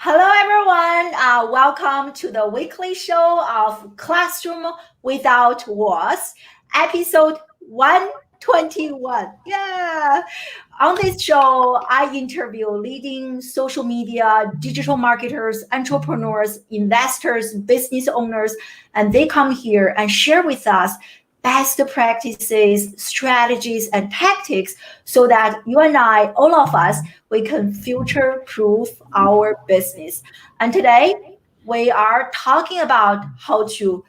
Hello, everyone. Welcome to the weekly show of Classroom Without Walls, episode 121. Yeah. On this show, I interview leading social media, digital marketers, entrepreneurs, investors, business owners, and they come here and share with us best practices, strategies, and tactics so that you and I, all of us, we can future proof our business. And today we are talking about how to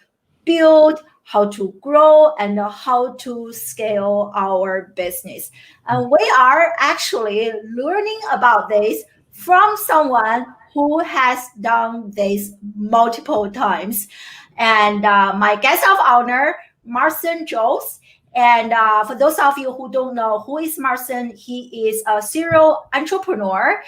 build, how to grow, and how to scale our business. And we are actually learning about this from someone who has done this multiple times. And my guest of honor, Marcin Drozdz. And for those of you who don't know who is Marcin, he is a serial entrepreneur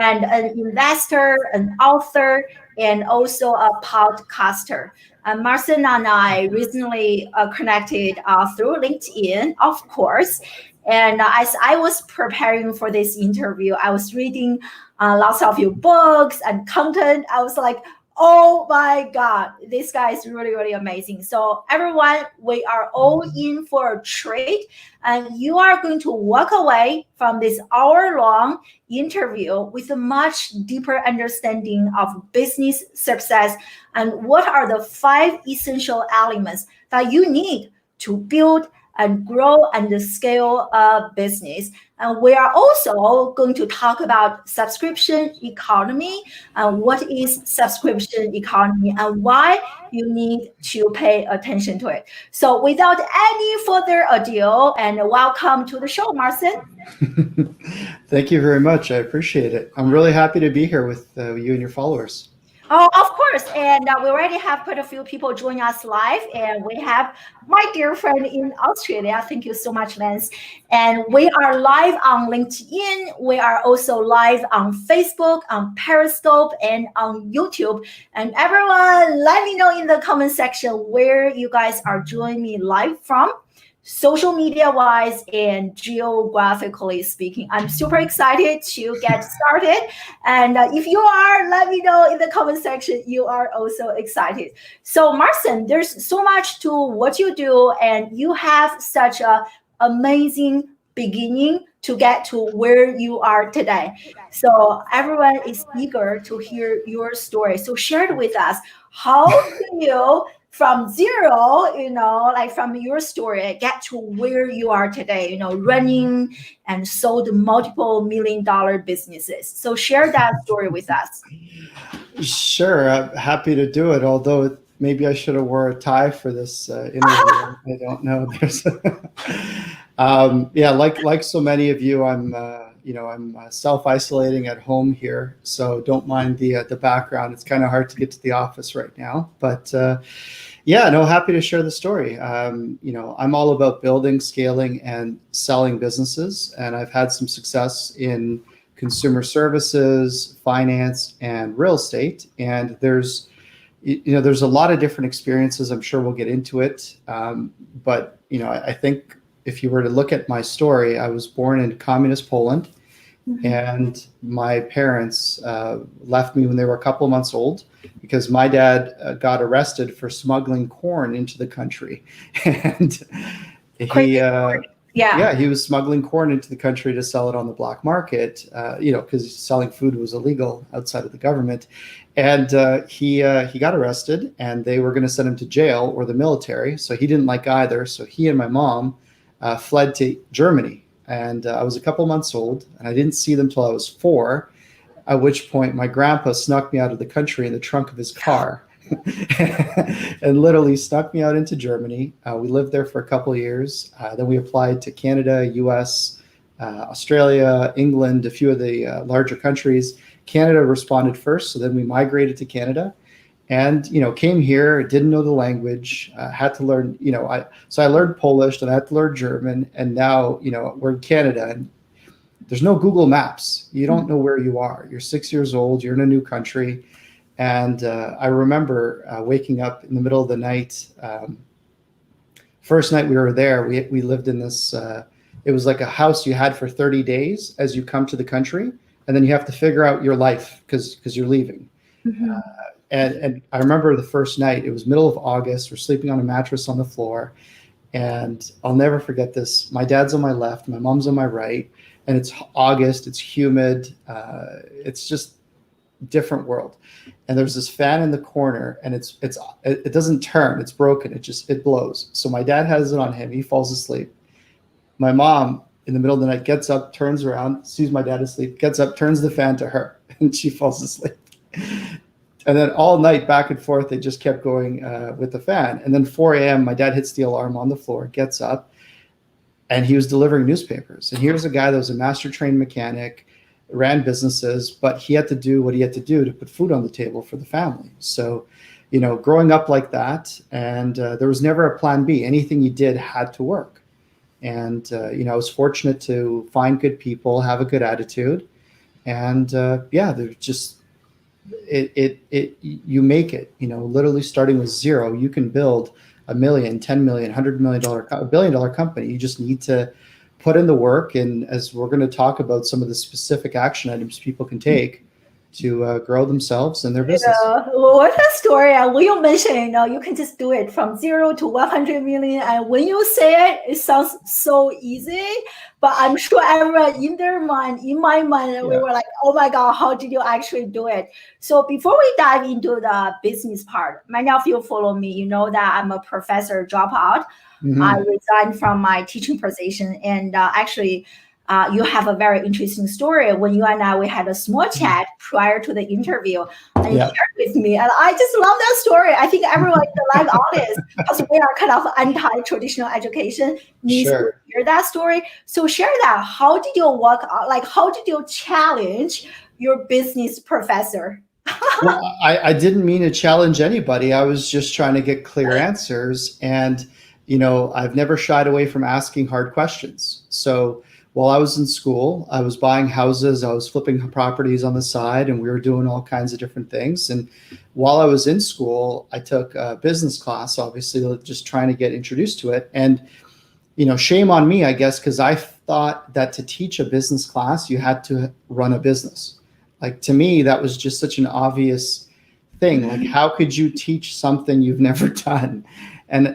and an investor, an author, and also a podcaster. Marcin and I recently connected through LinkedIn, of course. And as I was preparing for this interview, I was reading lots of your books and content. I was like, oh my God, this guy is really, really amazing. So everyone, we are all in for a treat, and you are going to walk away from this hour-long interview with a much deeper understanding of business success and what are the 5 essential elements that you need to build and grow and scale a business. And we are also going to talk about subscription economy and what is subscription economy and why you need to pay attention to it. So without any further ado, and welcome to the show, Marcin. Thank you very much. I appreciate it. I'm really happy to be here with you and your followers. Oh, of course. And we already have quite a few people joining us live. And we have my dear friend in Australia. Thank you so much, Lance. And we are live on LinkedIn. We are also live on Facebook, on Periscope, and on YouTube. And everyone, let me know in the comment section where you guys are joining me live from, social media wise and geographically speaking. I'm super excited to get started. And if you are, let me know in the comment section you are also excited. So Marcin, there's so much to what you do, and you have such a amazing beginning to get to where you are today. So everyone is eager to hear your story. So share it with us. How do you from zero, like from your story, get to where you are today, running and sold multiple $1 million businesses. So share that story with us. Sure, I'm happy to do it. Although maybe I should have wore a tie for this interview. I don't know. There's, yeah, like so many of you, I'm self-isolating at home here, so don't mind the background. It's kind of hard to get to the office right now, but yeah, no, happy to share the story. I'm all about building, scaling, and selling businesses, and I've had some success in consumer services, finance, and real estate. And there's a lot of different experiences. I'm sure we'll get into it, but I think if you were to look at my story, I was born in communist Poland. Mm-hmm. And my parents left me when they were a couple of months old because my dad got arrested for smuggling corn into the country. And he was smuggling corn into the country to sell it on the black market, because selling food was illegal outside of the government. And he got arrested, and they were going to send him to jail or the military. So he didn't like either. So he and my mom fled to Germany. And I was a couple months old, and I didn't see them till I was 4, at which point my grandpa snuck me out of the country in the trunk of his car and literally snuck me out into Germany. We lived there for a couple of years. Then we applied to Canada, US, Australia, England, a few of the larger countries. Canada responded first, so then we migrated to Canada. And, came here, didn't know the language, had to learn, so I learned Polish, and I had to learn German. And now, we're in Canada, and there's no Google Maps. You don't know where you are. You're 6 years old, you're in a new country. And I remember waking up in the middle of the night. First night we were there, we lived in this, it was like a house you had for 30 days as you come to the country. and then you have to figure out your life because you're leaving. Mm-hmm. And I remember the first night, it was middle of August. We're sleeping on a mattress on the floor. And I'll never forget this. My dad's on my left, my mom's on my right, and it's August, it's humid. It's just different world. And there's this fan in the corner, and it doesn't turn, it's broken. It blows. So my dad has it on him. He falls asleep. My mom in the middle of the night gets up, turns around, sees my dad asleep, gets up, turns the fan to her, and she falls asleep. And then all night back and forth, they just kept going with the fan. And then 4 a.m., my dad hits the alarm on the floor, gets up, and he was delivering newspapers. And here's a guy that was a master trained mechanic, ran businesses, but he had to do what he had to do to put food on the table for the family. So, growing up like that, and there was never a plan B. Anything you did had to work. And, I was fortunate to find good people, have a good attitude. And they're just, you make it, literally starting with zero. You can build $1 million, $10 million, $100 million, $1 billion company. You just need to put in the work. And as we're going to talk about some of the specific action items people can take to grow themselves and their business. What a story. When you mention, you can just do it from 0 to 100 million. And when you say it, it sounds so easy. But I'm sure everyone in my mind, we were like, oh my God, how did you actually do it? So before we dive into the business part, many of you follow me, you know that I'm a professor dropout. Mm-hmm. I resigned from my teaching position, and actually, you have a very interesting story. When you and I, we had a small chat prior to the interview, and you shared with me, and I just love that story. I think everyone in the live audience, because we are kind of anti-traditional education, needs to hear that story. So share that. How did you how did you challenge your business professor? Well, I didn't mean to challenge anybody. I was just trying to get clear answers. And, I've never shied away from asking hard questions. So while I was in school, I was buying houses, I was flipping properties on the side, and we were doing all kinds of different things. And while I was in school, I took a business class, obviously, just trying to get introduced to it. And, shame on me, I guess, because I thought that to teach a business class, you had to run a business. Like, to me, that was just such an obvious thing. Like, how could you teach something you've never done? And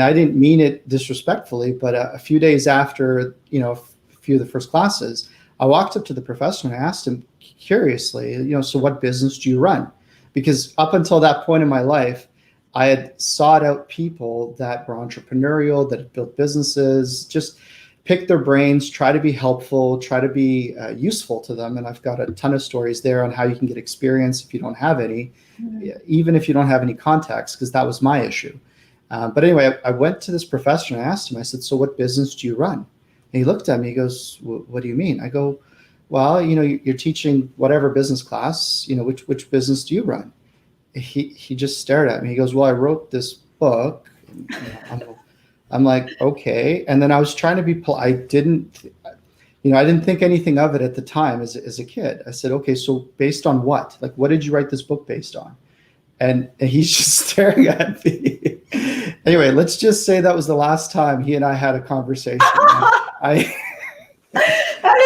I didn't mean it disrespectfully, but a few days after, a few of the first classes, I walked up to the professor and I asked him curiously, so what business do you run? Because up until that point in my life, I had sought out people that were entrepreneurial, that had built businesses, just pick their brains, try to be helpful, try to be useful to them. And I've got a ton of stories there on how you can get experience if you don't have any, even if you don't have any contacts, because that was my issue. But anyway, I went to this professor and I asked him, I said, so what business do you run? And he looked at me, he goes, what do you mean? I go, well, you're teaching whatever business class, which business do you run? He just stared at me. He goes, well, I wrote this book. And, I'm like, okay. And then I was trying to be, I didn't think anything of it at the time as a kid. I said, okay, so based on what? Like, what did you write this book based on? And he's just staring at me. Anyway, let's just say that was the last time he and I had a conversation. That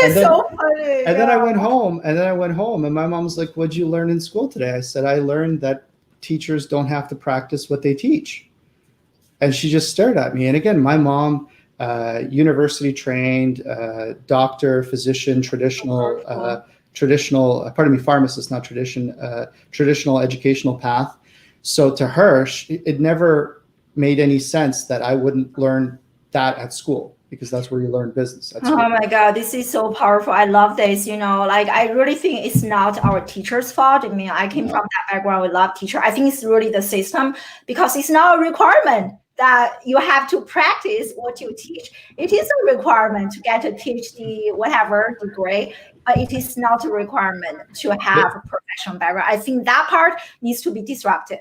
is so funny. And then I went home, and my mom was like, what'd you learn in school today? I said, I learned that teachers don't have to practice what they teach. And she just stared at me. And again, my mom, university trained, doctor, physician, pharmacist, not traditional educational path. So to her, it never made any sense that I wouldn't learn that at school, because that's where you learn business. Oh my God, this is so powerful. I love this. I really think it's not our teacher's fault. I mean, I came from that background. We love teacher. I think it's really the system, because it's not a requirement that you have to practice what you teach. It is a requirement to get a PhD, whatever degree, but it is not a requirement to have a professional background. I think that part needs to be disrupted.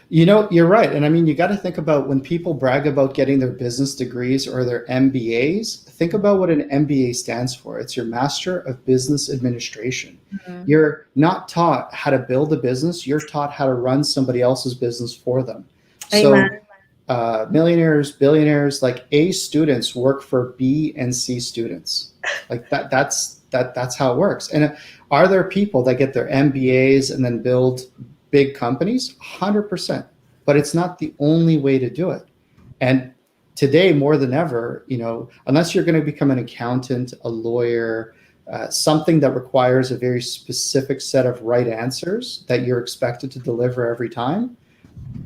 You're right. And I mean, you got to think about when people brag about getting their business degrees or their MBAs, think about what an MBA stands for. It's your Master of Business Administration. Mm-hmm. You're not taught how to build a business. You're taught how to run somebody else's business for them. Amen. So millionaires, billionaires, like A students work for B and C students. Like that's that's how it works. And are there people that get their MBAs and then build big companies? 100%. But it's not the only way to do it. And today, more than ever, unless you're going to become an accountant, a lawyer, something that requires a very specific set of right answers that you're expected to deliver every time,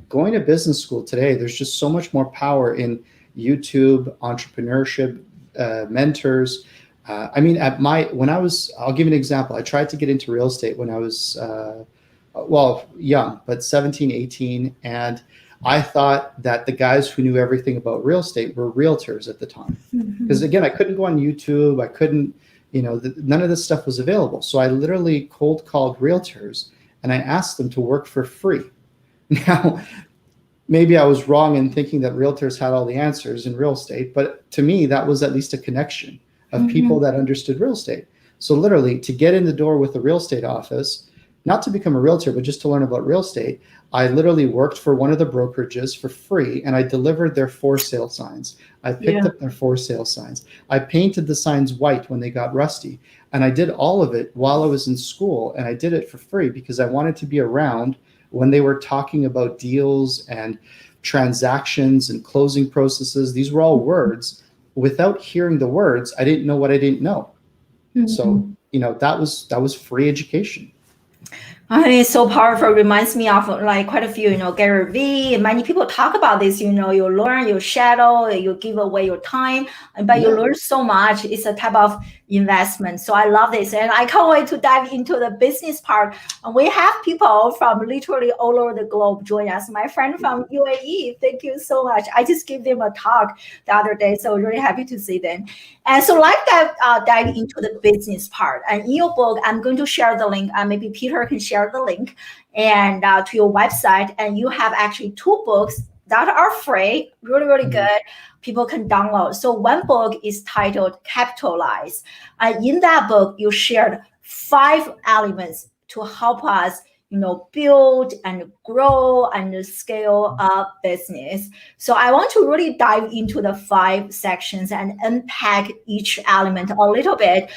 going to business school today, there's just so much more power in YouTube, entrepreneurship, mentors. I'll give you an example. I tried to get into real estate when I was, young, but 17, 18. And I thought that the guys who knew everything about real estate were realtors at the time. Because again, I couldn't go on YouTube. I couldn't, none of this stuff was available. So I literally cold called realtors and I asked them to work for free. Now, maybe I was wrong in thinking that realtors had all the answers in real estate, but to me, that was at least a connection of people that understood real estate. So literally, to get in the door with a real estate office, not to become a realtor, but just to learn about real estate, I literally worked for one of the brokerages for free, and I delivered their for sale signs. I picked up their for sale signs. I painted the signs white when they got rusty, and I did all of it while I was in school, and I did it for free because I wanted to be around when they were talking about deals and transactions and closing processes. These were all words. Without hearing the words, I didn't know what I didn't know. So, that was free education. It's so powerful. It reminds me of like quite a few, Gary Vee. Many people talk about this, you learn, you shadow, you give away your time, but you learn so much. It's a type of investment. So I love this. And I can't wait to dive into the business part. And we have people from literally all over the globe join us. My friend from UAE, thank you so much. I just gave them a talk the other day. So really happy to see them. And so dive into the business part. And in your book, I'm going to share the link. Maybe Peter can share the link and to your website. And you have actually 2 books that are free, really, really good. People can download. So one book is titled Capitalize. In that book, you shared 5 elements to help us, build and grow and scale up business. So I want to really dive into the 5 sections and unpack each element a little bit,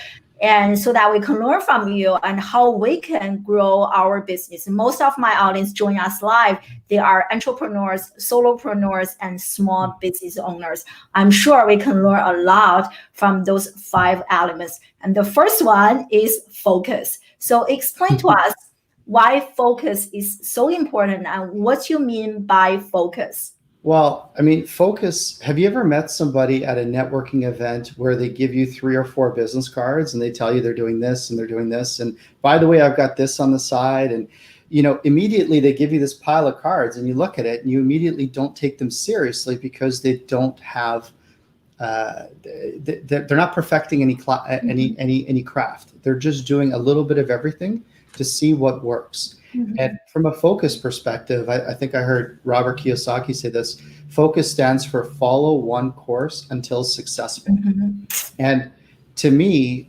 and so that we can learn from you and how we can grow our business. Most of my audience join us live. They are entrepreneurs, solopreneurs, and small business owners. I'm sure we can learn a lot from those 5 elements. And the first one is focus. So explain to us why focus is so important and what you mean by focus. Well, focus. Have you ever met somebody at a networking event where they give you 3 or 4 business cards and they tell you they're doing this and they're doing this? And by the way, I've got this on the side. And, immediately they give you this pile of cards and you look at it and you immediately don't take them seriously because they don't have, they're not perfecting any craft. They're just doing a little bit of everything to see what works. And from a focus perspective, I think I heard Robert Kiyosaki say this: focus stands for follow one course until successful. And to me,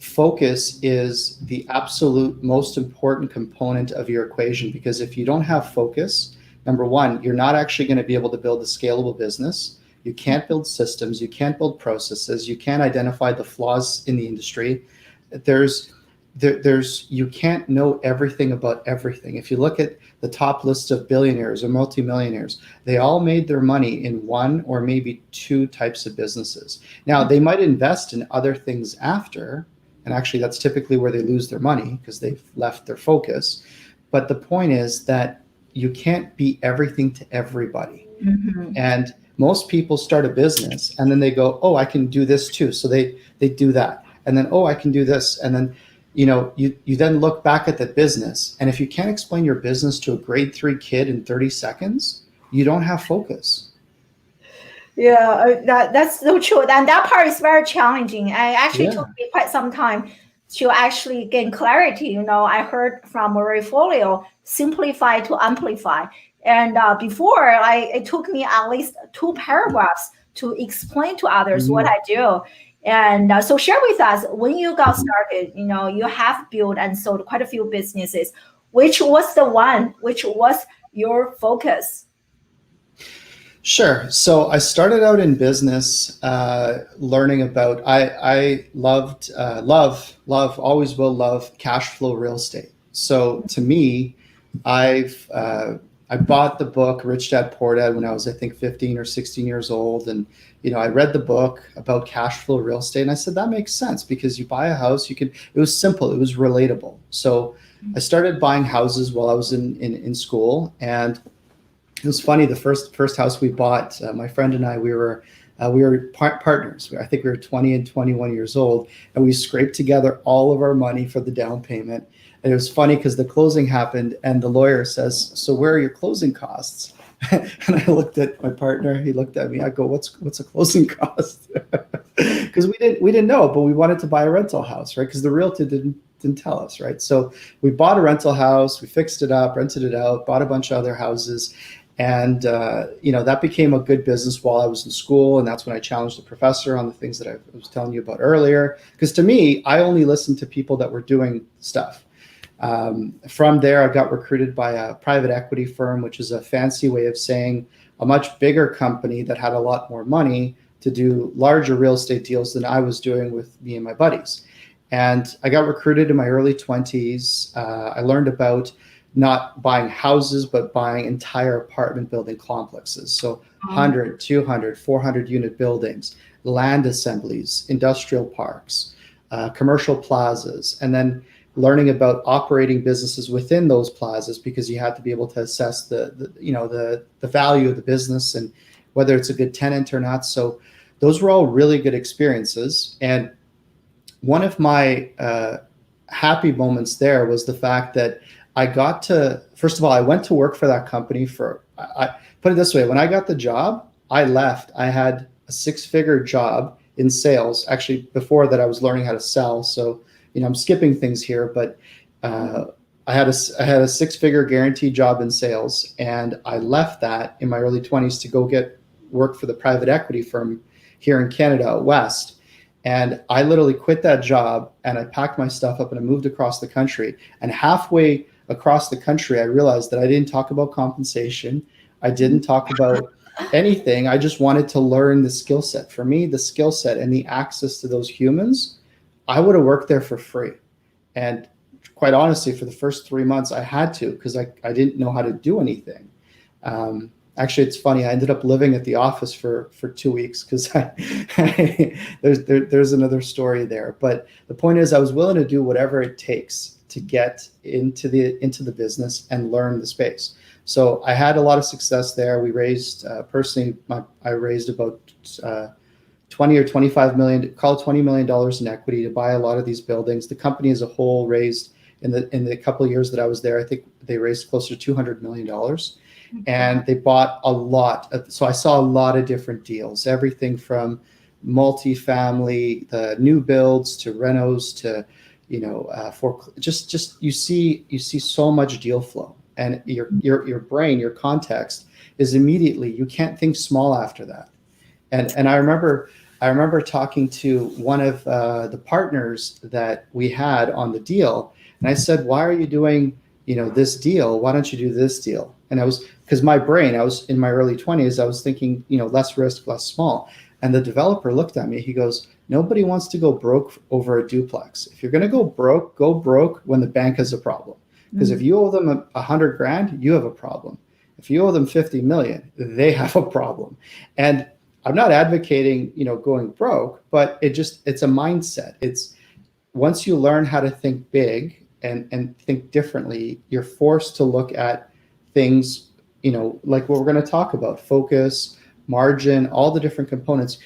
focus is the absolute most important component of your equation, because if you don't have focus, number one, you're not actually going to be able to build a scalable business. You can't build systems. You can't build processes. You can't identify the flaws in the industry. You can't know everything about everything. If you look at the top list of billionaires or multimillionaires, they all made their money in 1 or maybe 2 types of businesses. Now, they might invest in other things after, and actually that's typically where they lose their money because they've left their focus. But the point is that you can't be everything to everybody. And most people start a business and then they go, oh, I can do this too. So they do that. And then, oh, I can do this. And then you then look back at the business, and if you can't explain your business to a grade 3 kid in 30 seconds, you don't have focus. Yeah, that's so true. And that part is very challenging. I actually took me quite some time to actually gain clarity. I heard from Marie Folio, simplify to amplify. And before, it took me at least 2 paragraphs to explain to others what I do. And so share with us, when you got started, you have built and sold quite a few businesses. Which was your focus? Sure. So I started out in business, learning about. I loved, always will love cash flow real estate. So to me, I've I bought the book Rich Dad Poor Dad when I was, I think, 15 or 16 years old, and I read the book about cash flow real estate, and I said that makes sense because you buy a house, you can. It was simple, it was relatable. So I started buying houses while I was in school, and it was funny. The first house we bought, my friend and I, we were partners. I think we were 20 and 21 years old, and we scraped together all of our money for the down payment. And it was funny because the closing happened, and the lawyer says, "So where are your closing costs?" And I looked at my partner. He looked at me. I go, "What's a closing cost?" Because we didn't know, but we wanted to buy a rental house, right? Because the realtor didn't tell us, right? So we bought a rental house, we fixed it up, rented it out, bought a bunch of other houses. And that became a good business while I was in school, and that's when I challenged the professor on the things that I was telling you about earlier. Because to me, I only listened to people that were doing stuff. From there, I got recruited by a private equity firm, which is a fancy way of saying a much bigger company that had a lot more money to do larger real estate deals than I was doing with me and my buddies. And I got recruited in my early 20s. I learned about not buying houses, but buying entire apartment building complexes. So 100, 200, 400 unit buildings, land assemblies, industrial parks, commercial plazas, and then learning about operating businesses within those plazas, because you had to be able to assess the value of the business and whether it's a good tenant or not. So those were all really good experiences. And one of my happy moments there was the fact that I got to, first of all, I went to work for that company I put it this way, when I got the job, I left. I had a 6-figure job in sales. Actually, before that, I was learning how to sell. So, I'm skipping things here, but I had a 6-figure guaranteed job in sales, and I left that in my early 20s to go get work for the private equity firm here in Canada out west. And I literally quit that job, and I packed my stuff up and I moved across the country. And halfway across the country, I realized that I didn't talk about compensation. I didn't talk about anything. I just wanted to learn the skill set. For me, the skill set and the access to those humans, I would have worked there for free. And quite honestly, for the first 3 months, I had to, because I didn't know how to do anything. Actually, it's funny. I ended up living at the office for 2 weeks because there's another story there. But the point is, I was willing to do whatever it takes to get into the business and learn the space. So I had a lot of success there. We raised personally, I raised about 20 or 25 million, call it $20 million in equity to buy a lot of these buildings. The company as a whole raised in the couple of years that I was there, I think they raised closer to $200 million. And they bought a lot. So I saw a lot of different deals, everything from multifamily, the new builds to renos to, for just you see so much deal flow, and your brain, your context is immediately, you can't think small after that. And I remember talking to one of the partners that we had on the deal, and I said, "Why are you doing this deal? Why don't you do this deal?" And because my brain, I was in my early 20s, I was thinking, less risk, less small. And the developer looked at me, he goes, "Nobody wants to go broke over a duplex. If you're going to go broke when the bank has a problem. Because if you owe them $100,000, you have a problem. If you owe them 50 million, they have a problem." And I'm not advocating, going broke, but it's a mindset. It's once you learn how to think big and think differently, you're forced to look at things, like what we're going to talk about, focus, margin, all the different components.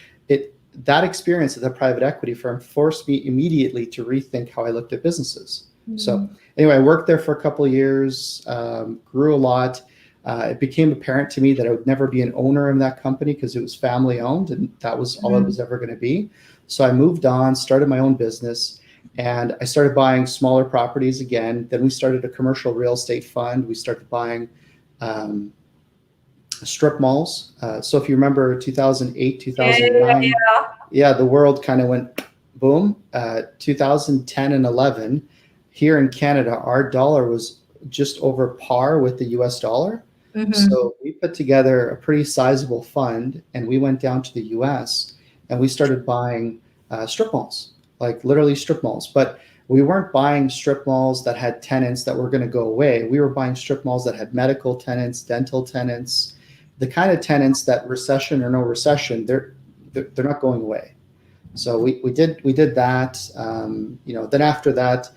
That experience at the private equity firm forced me immediately to rethink how I looked at businesses. So anyway, I worked there for a couple of years, grew a lot. It became apparent to me that I would never be an owner in that company because it was family owned, and that was all it was ever going to be. So I moved on, started my own business, and I started buying smaller properties again. Then we started a commercial real estate fund. We started buying strip malls. So if you remember 2008, 2009, the world kind of went boom. 2010 and 11, here in Canada, our dollar was just over par with the US dollar. So we put together a pretty sizable fund, and we went down to the US and we started buying strip malls, like literally strip malls. But we weren't buying strip malls that had tenants that were going to go away. We were buying strip malls that had medical tenants, dental tenants, the kind of tenants that recession or no recession, they're not going away. So we did that. Then after that,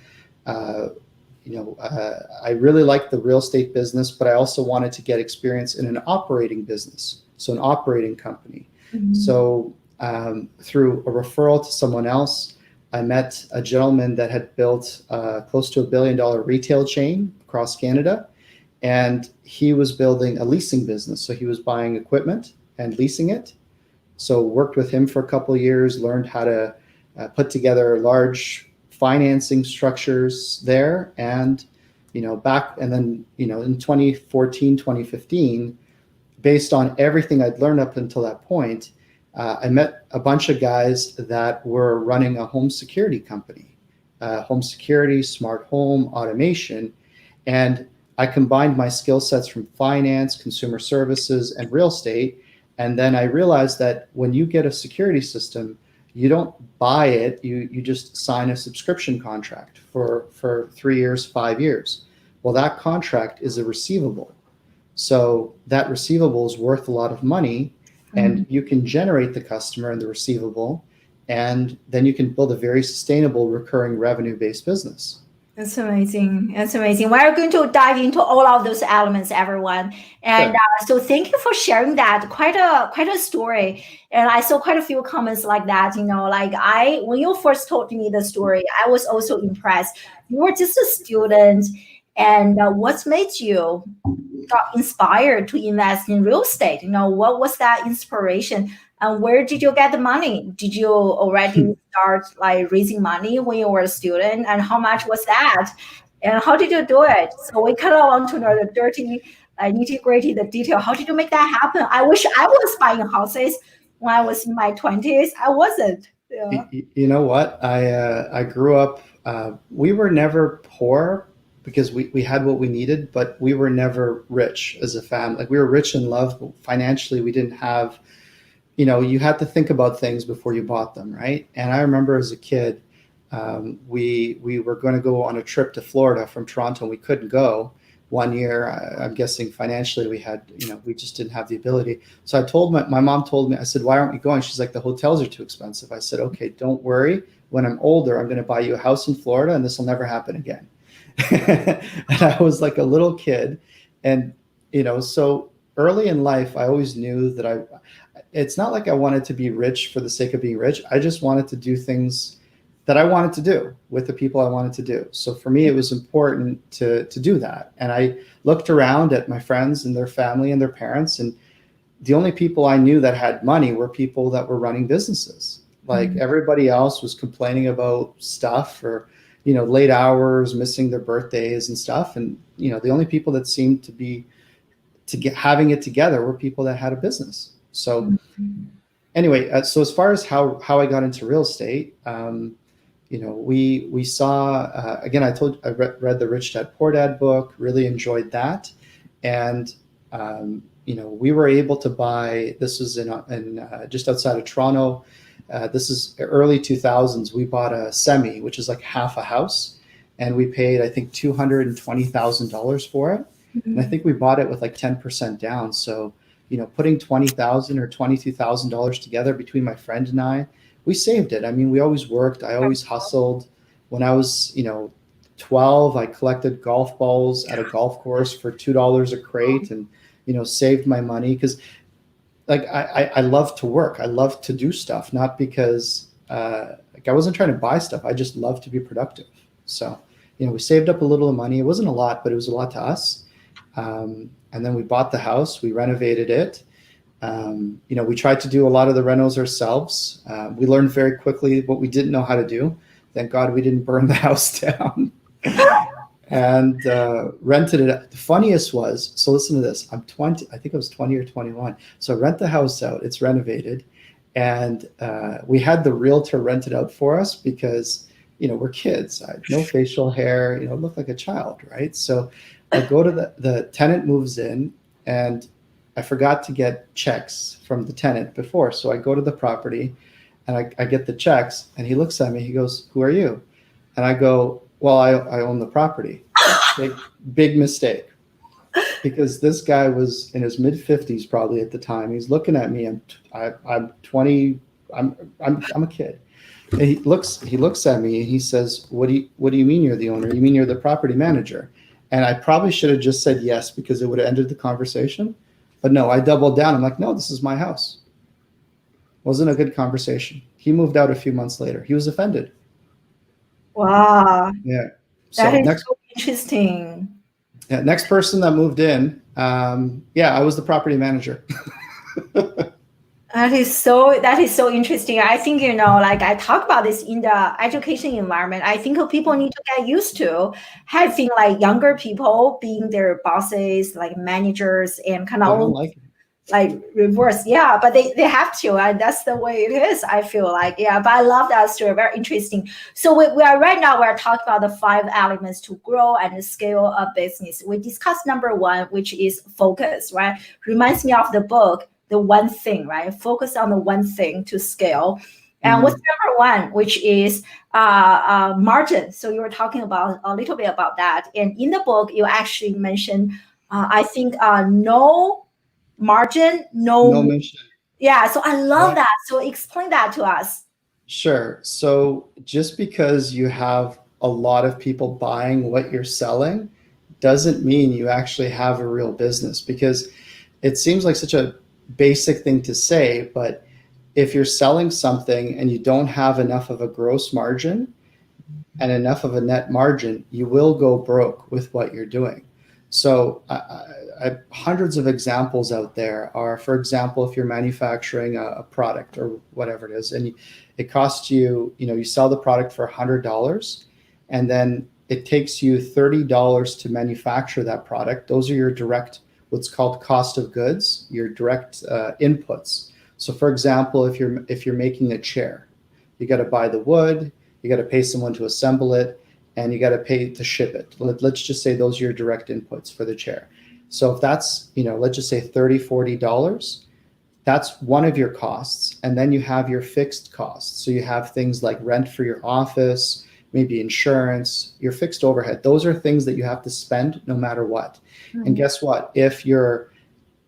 I really liked the real estate business, but I also wanted to get experience in an operating business, so an operating company. So through a referral to someone else, I met a gentleman that had built close to $1 billion retail chain across Canada, and he was building a leasing business. So he was buying equipment and leasing it. So worked with him for a couple of years, learned how to put together large financing structures there. And, in 2014, 2015, based on everything I'd learned up until that point, I met a bunch of guys that were running a home security company, home security, smart home, automation. And I combined my skill sets from finance, consumer services, and real estate. And then I realized that when you get a security system, you don't buy it, you just sign a subscription contract for 3 years, 5 years. Well, that contract is a receivable. So that receivable is worth a lot of money, and you can generate the customer and the receivable, and then you can build a very sustainable recurring revenue-based business. That's amazing. That's amazing. We're going to dive into all of those elements, everyone. And so thank you for sharing that. Quite a story. And I saw quite a few comments like that, when you first told me the story, I was also impressed. You were just a student, and what made you got inspired to invest in real estate? What was that inspiration? And where did you get the money? Did you already start raising money when you were a student? And how much was that? And how did you do it? So we kind of want to know the dirty, nitty-gritty, the detail. How did you make that happen? I wish I was buying houses when I was in my 20s. I wasn't. Yeah. You know what? I grew up, we were never poor because we had what we needed, but we were never rich as a family. Like, we were rich in love, but financially we didn't have, you had to think about things before you bought them, right? And I remember as a kid, we were going to go on a trip to Florida from Toronto, and we couldn't go. One year, I'm guessing financially we just didn't have the ability. So my mom told me, I said, why aren't we going? She's like, the hotels are too expensive. I said, okay, don't worry. When I'm older, I'm going to buy you a house in Florida, and this will never happen again. And I was like a little kid. And, so early in life, I always knew that it's not like I wanted to be rich for the sake of being rich. I just wanted to do things that I wanted to do with the people I wanted to do. So for me, it was important to do that. And I looked around at my friends and their family and their parents, and the only people I knew that had money were people that were running businesses. Like, everybody else was complaining about stuff, or, late hours, missing their birthdays and stuff. And, the only people that seemed to be having it together were people that had a business. So anyway, so as far as how I got into real estate, we saw, again, I read the Rich Dad Poor Dad book, really enjoyed that. And, we were able to buy, this was in just outside of Toronto. This is early 2000s. We bought a semi, which is like half a house. And we paid, I think, $220,000 for it. And I think we bought it with like 10% down. So, putting $20,000 or $22,000 together between my friend and I, we saved it. I mean, we always worked. I always hustled. When I was, 12, I collected golf balls at a golf course for $2 a crate, and, saved my money because, like, I love to work. I love to do stuff, not because I wasn't trying to buy stuff. I just love to be productive. So, we saved up a little money. It wasn't a lot, but it was a lot to us. And then we bought the house. We renovated it. We tried to do a lot of the renos ourselves. We learned very quickly what we didn't know how to do. Thank God we didn't burn the house down. And rented it. The funniest was, so listen to this. I'm 20. I think I was 20 or 21. So I rent the house out. It's renovated. And we had the realtor rent it out for us because, we're kids. I had no facial hair, look like a child, right? So I go to the tenant moves in. and I forgot to get checks from the tenant before. So I go to the property and I get the checks, and he looks at me, he goes, "Who are you?" And I go, "Well, I own the property." Big mistake. Because this guy was in his mid-50s probably at the time. He's looking at me. I'm 20. I'm a kid. And he looks at me and he says, "What do you mean you're the owner? You mean you're the property manager?" And I probably should have just said yes, because it would have ended the conversation. But no, I doubled down. I'm like, "No, this is my house." Wasn't a good conversation. He moved out a few months later. He was offended. Wow. Yeah. That So is next. so interesting. Yeah, next person that moved in, I was the property manager. That is so interesting. I think, like I talk about this in the education environment. I think people need to get used to having like younger people being their bosses, like managers, and kind I don't of like it. like reverse. Yeah, but they have to, and that's the way it is, I feel like. Yeah, but I love that story. Very interesting. So we are right now, we're talking about the 5 elements to grow and scale a business. We discussed number 1, which is focus, right? Reminds me of the book, The One Thing, right? Focus on the one thing to scale. And what's number 1, which is margin. So you were talking about a little bit about that. And in the book, you actually mentioned, I think, no margin, No mission. yeah. So I love that. So explain that to us. Sure. So just because you have a lot of people buying what you're selling doesn't mean you actually have a real business, because it seems like such a basic thing to say, but if you're selling something and you don't have enough of a gross margin and enough of a net margin, you will go broke with what you're doing. So hundreds of examples out there are, for example, if you're manufacturing a product or whatever it is, and it costs you, you sell the product for $100, and then it takes you $30 to manufacture that product. Those are your direct, what's called cost of goods, your direct inputs. So for example, if you're making a chair, you got to buy the wood, you got to pay someone to assemble it, and you got to pay to ship it. Let's just say those are your direct inputs for the chair. So if that's, let's just say $30, $40, that's one of your costs. And then you have your fixed costs. So you have things like rent for your office, maybe insurance, your fixed overhead. Those are things that you have to spend no matter what. Mm-hmm. And guess what? If your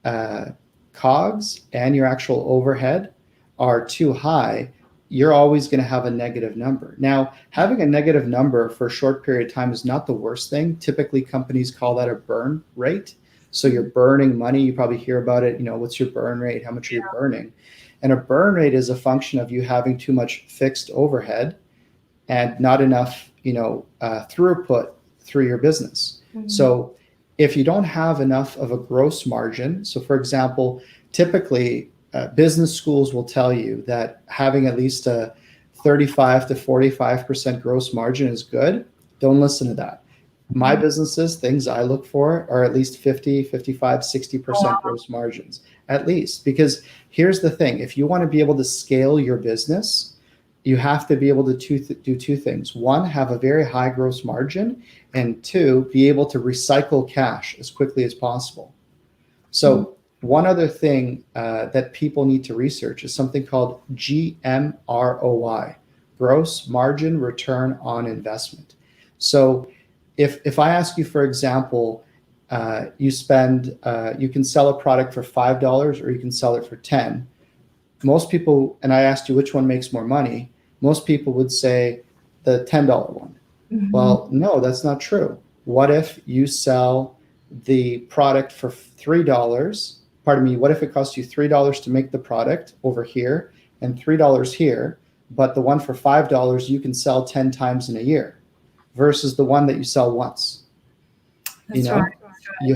COGS and your actual overhead are too high, you're always going to have a negative number. Now, having a negative number for a short period of time is not the worst thing. Typically, companies call that a burn rate. So you're burning money. You probably hear about it. What's your burn rate? How much are you burning? And a burn rate is a function of you having too much fixed overhead and not enough, throughput through your business. Mm-hmm. So if you don't have enough of a gross margin, so for example, typically, business schools will tell you that having at least a 35 to 45% gross margin is good. Don't listen to that. My businesses, things I look for are at least 50, 55, 60% gross margins, at least. Because here's the thing. If you want to be able to scale your business, you have to be able to do two things. 1, have a very high gross margin, and 2, be able to recycle cash as quickly as possible. So one other thing that people need to research is something called GMROI, gross margin return on investment. So if I ask you, for example, you can sell a product for $5 or you can sell it for 10. Most people, and I asked you which one makes more money, most people would say the $10 one. Mm-hmm. Well, no, that's not true. What if you sell the product for $3? What if it costs you $3 to make the product over here and $3 here, but the one for $5 you can sell 10 times in a year versus the one that you sell once? That's right. You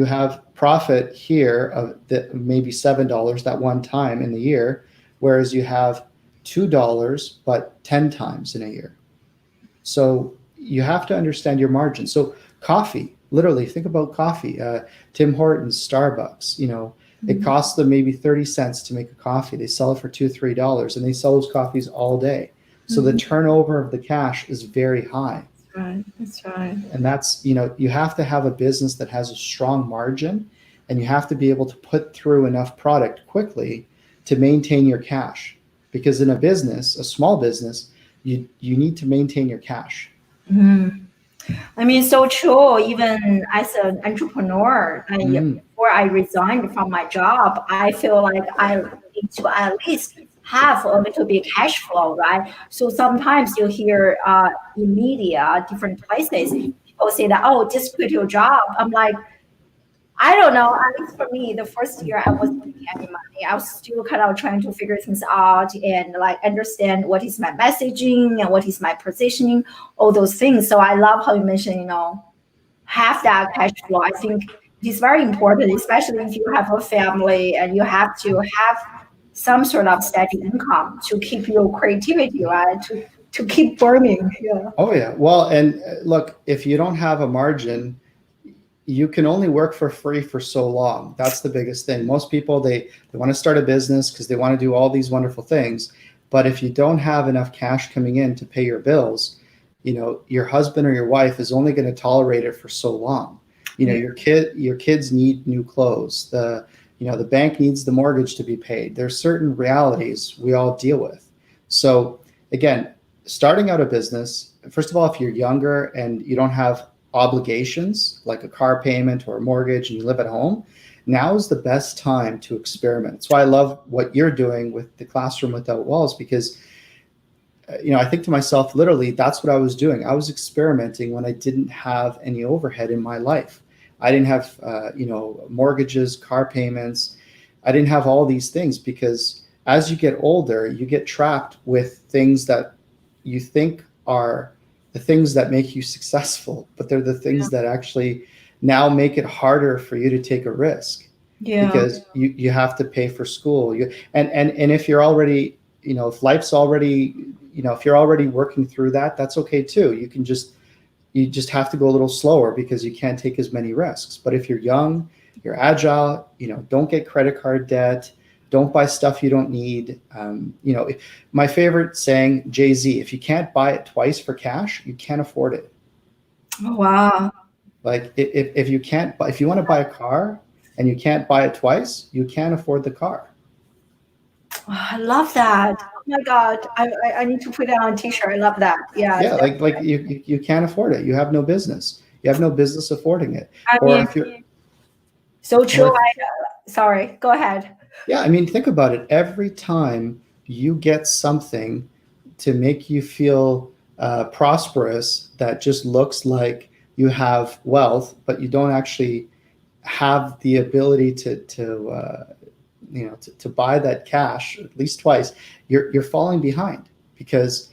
have profit here of maybe $7 that one time in the year, whereas you have $2 but 10 times in a year. So you have to understand your margin. So coffee, literally think about coffee. Tim Hortons, Starbucks, it costs them maybe 30 cents to make a coffee. They sell it for $2, $3, and they sell those coffees all day. So the turnover of the cash is very high. Right. That's right. And that's, you have to have a business that has a strong margin and you have to be able to put through enough product quickly to maintain your cash. Because in a business, a small business, you need to maintain your cash. Mm. I mean, so true. Even as an entrepreneur, before I resigned from my job, I feel like I need to at least have a little bit cash flow, right? So sometimes you hear in media, different places, people say that, oh, just quit your job. I'm like, I don't know. At least for me, the first year I wasn't making any money. I was still kind of trying to figure things out and like understand what is my messaging and what is my positioning, all those things. So I love how you mentioned, have that cash flow. I think it is very important, especially if you have a family and you have to have some sort of steady income to keep your creativity, right? To keep burning. Yeah. Oh yeah. Well, and look, if you don't have a margin, you can only work for free for so long. That's the biggest thing. Most people, they want to start a business because they want to do all these wonderful things. But if you don't have enough cash coming in to pay your bills, your husband or your wife is only going to tolerate it for so long. Your kids need new clothes. The bank needs the mortgage to be paid. There's certain realities we all deal with. So again, starting out a business, first of all, if you're younger and you don't have obligations like a car payment or a mortgage and you live at home, now is the best time to experiment. That's why I love what you're doing with the Classroom Without Walls, because I think to myself, literally, that's what I was doing. I was experimenting when I didn't have any overhead in my life. I didn't have mortgages, car payments. I didn't have all these things, because as you get older, you get trapped with things that you think are the things that make you successful, but they're the things that actually now make it harder for you to take a risk. Because you have to pay for school. And if you're already, if life's already, if you're already working through that, that's okay too. You just have to go a little slower because you can't take as many risks. But if you're young, you're agile, don't get credit card debt. Don't buy stuff you don't need. My favorite saying, Jay-Z, if you can't buy it twice for cash, you can't afford it. Oh, wow. Like if you want to buy a car and you can't buy it twice, you can't afford the car. Oh, I love that. Oh my God. I need to put that on a t-shirt. I love that. Yeah. Yeah. Like you can't afford it. You have no business. You have no business affording it. So true. Sorry, go ahead. Yeah, I mean, think about it. Every time you get something to make you feel prosperous that just looks like you have wealth, but you don't actually have the ability to buy that cash at least twice, you're falling behind, because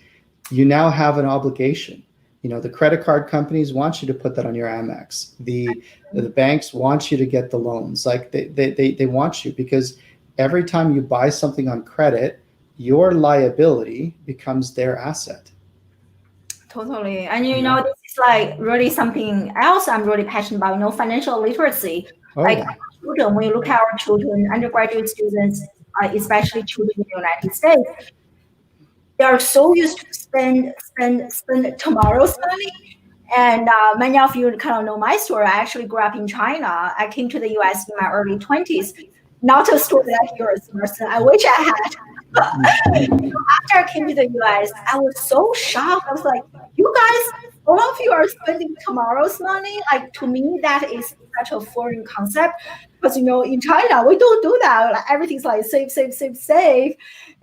you now have an obligation. The credit card companies want you to put that on your Amex. The banks want you to get the loans. Like they want you, because every time you buy something on credit, your liability becomes their asset. Totally. And this is like really something else I'm really passionate about, financial literacy. Like children, when you look at our children, undergraduate students, especially children in the United States, they are so used to spend tomorrow's money. And many of you kind of know my story. I actually grew up in China. I came to the US in my early 20s. Not a story like yours, Marcin. I wish I had. After I came to the US, I was so shocked. I was like, you guys, all of you are spending tomorrow's money. Like, to me, that is such a foreign concept. Because, in China, we don't do that. Like, everything's like save, save, save, save.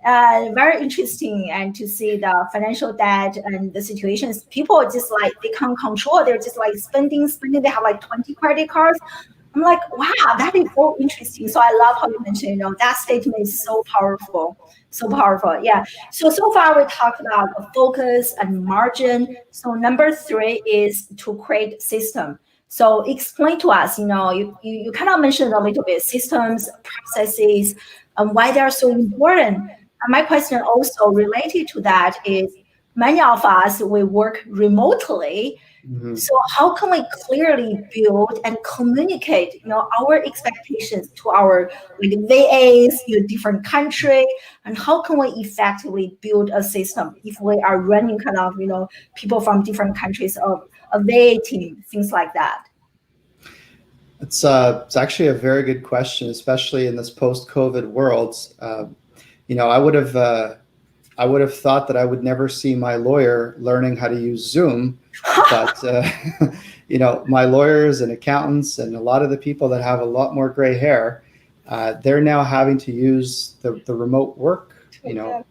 Very interesting. And to see the financial debt and the situations, people just like, they can't control. They're just like spending. They have like 20 credit cards. I'm like, wow, that is so interesting. So I love how you mentioned, that statement is so powerful. So powerful. Yeah. So far we talked about focus and margin. So number 3 is to create system. So explain to us, you kind of mentioned a little bit systems, processes, and why they're so important. And my question also related to that is, many of us, we work remotely. Mm-hmm. So how can we clearly build and communicate, our expectations to our VAs in different country, and how can we effectively build a system if we are running kind of, people from different countries of a VA team, things like that? It's actually a very good question, especially in this post-COVID world. I would have thought that I would never see my lawyer learning how to use Zoom, but my lawyers and accountants and a lot of the people that have a lot more gray hair, they're now having to use the remote work,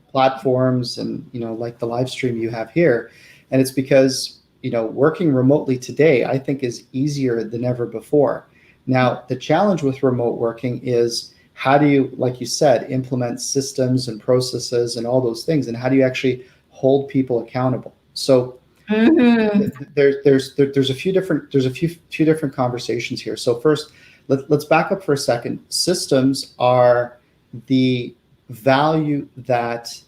platforms and like the live stream you have here, and it's because working remotely today I think is easier than ever before. Now the challenge with remote working is how do you, like you said, implement systems and processes and all those things, and how do you actually hold people accountable? So there's a few different conversations here. So first, let's back up for a second. Systems are the value that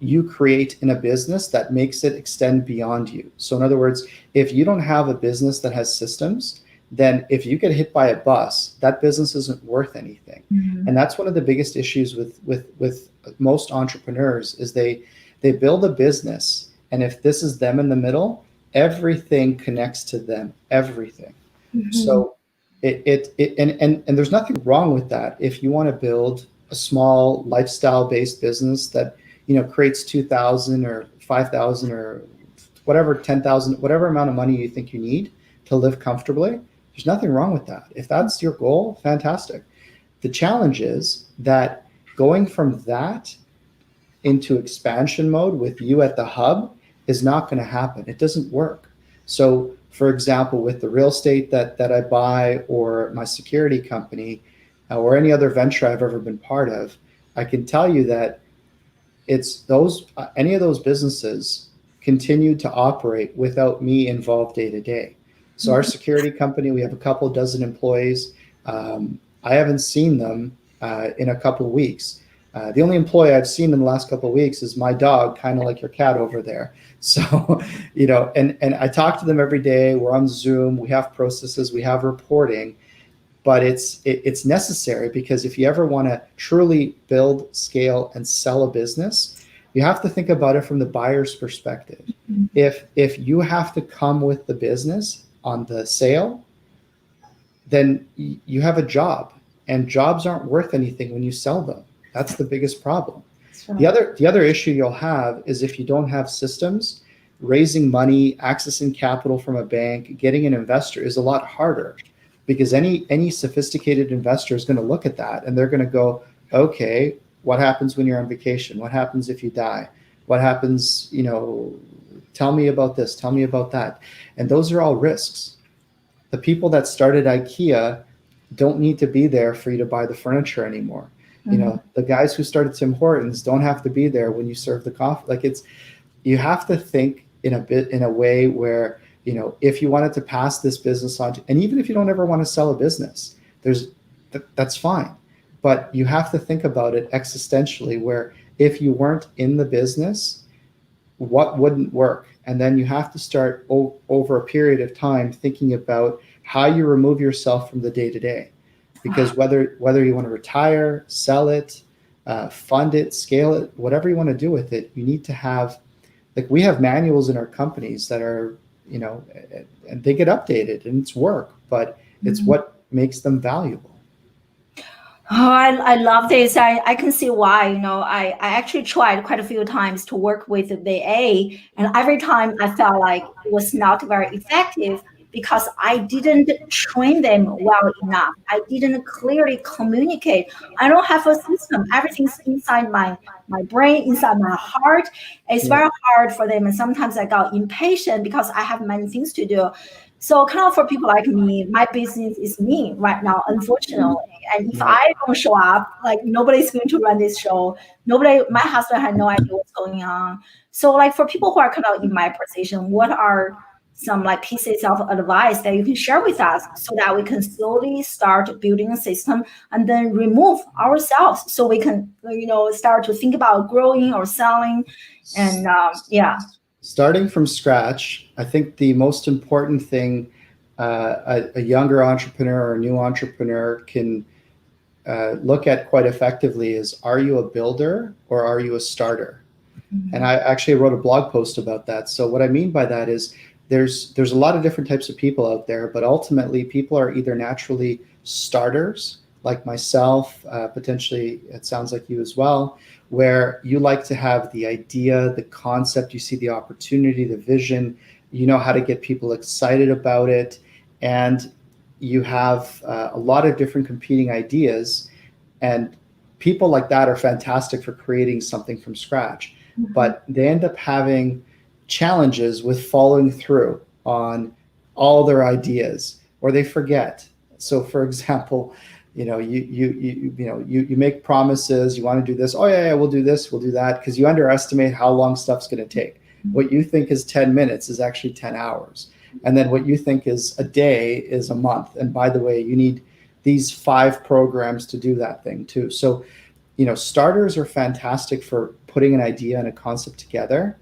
you create in a business that makes it extend beyond you. So in other words, if you don't have a business that has systems, then if you get hit by a bus, that business isn't worth anything. And that's one of the biggest issues with most entrepreneurs is they build a business, and if this is them in the middle, everything connects to them, everything. So and there's nothing wrong with that. If you want to build a small lifestyle-based business that creates 2,000 or 5,000 or whatever, 10,000, whatever amount of money you think you need to live comfortably, there's nothing wrong with that. If that's your goal, fantastic. The challenge is that going from that into expansion mode with you at the hub is not going to happen. It doesn't work. So for example, with the real estate that I buy, or my security company, or any other venture I've ever been part of, I can tell you that it's any of those businesses continue to operate without me involved day to day. So our security company, we have a couple dozen employees. I haven't seen them in a couple of weeks. The only employee I've seen in the last couple of weeks is my dog, kind of like your cat over there. So, and I talk to them every day. We're on Zoom. We have processes. We have reporting. But it's necessary, because if you ever want to truly build, scale, and sell a business, you have to think about it from the buyer's perspective. If you have to come with the business on the sale, then you have a job, and jobs aren't worth anything when you sell them. That's the biggest problem. Right. The other issue you'll have is if you don't have systems, raising money, accessing capital from a bank, getting an investor is a lot harder, because any sophisticated investor is going to look at that and they're going to go, okay, what happens when you're on vacation? What happens if you die? What happens, tell me about this, tell me about that. And those are all risks. The people that started IKEA don't need to be there for you to buy the furniture anymore. The guys who started Tim Hortons don't have to be there when you serve the coffee. You have to think in a way where, if you wanted to pass this business on, and even if you don't ever want to sell a business, that's fine. But you have to think about it existentially, where if you weren't in the business, what wouldn't work? And then you have to start over a period of time thinking about how you remove yourself from the day-to-day. Because whether you want to retire, sell it, fund it, scale it, whatever you want to do with it, you need to have, we have manuals in our companies that are, and they get updated, and it's work, but it's what makes them valuable. Oh, I love this. I can see why. I actually tried quite a few times to work with the VA, and every time I felt like it was not very effective, because I didn't train them well enough. I didn't clearly communicate. I don't have a system. Everything's inside my brain, inside my heart. It's very hard for them. And sometimes I got impatient because I have many things to do. So kind of for people like me, my business is me right now, unfortunately. And if I don't show up, nobody's going to run this show. My husband had no idea what's going on. So for people who are kind of in my position, what are some pieces of advice that you can share with us so that we can slowly start building a system and then remove ourselves so we can, start to think about growing or selling and Starting from scratch, I think the most important thing a younger entrepreneur or a new entrepreneur can look at quite effectively is, are you a builder or are you a starter? And I actually wrote a blog post about that. So what I mean by that is, there's a lot of different types of people out there, but ultimately people are either naturally starters, like myself, potentially it sounds like you as well, where you like to have the idea, the concept, you see the opportunity, the vision, you know how to get people excited about it, and you have a lot of different competing ideas, and people like that are fantastic for creating something from scratch, but they end up having challenges with following through on all their ideas, or they forget. So for example, you make promises, you want to do this, oh yeah, we'll do this, we'll do that, because you underestimate how long stuff's going to take. What you think is 10 minutes is actually 10 hours, and then what you think is a day is a month, and by the way, you need these 5 programs to do that thing too. So starters are fantastic for putting an idea and a concept together,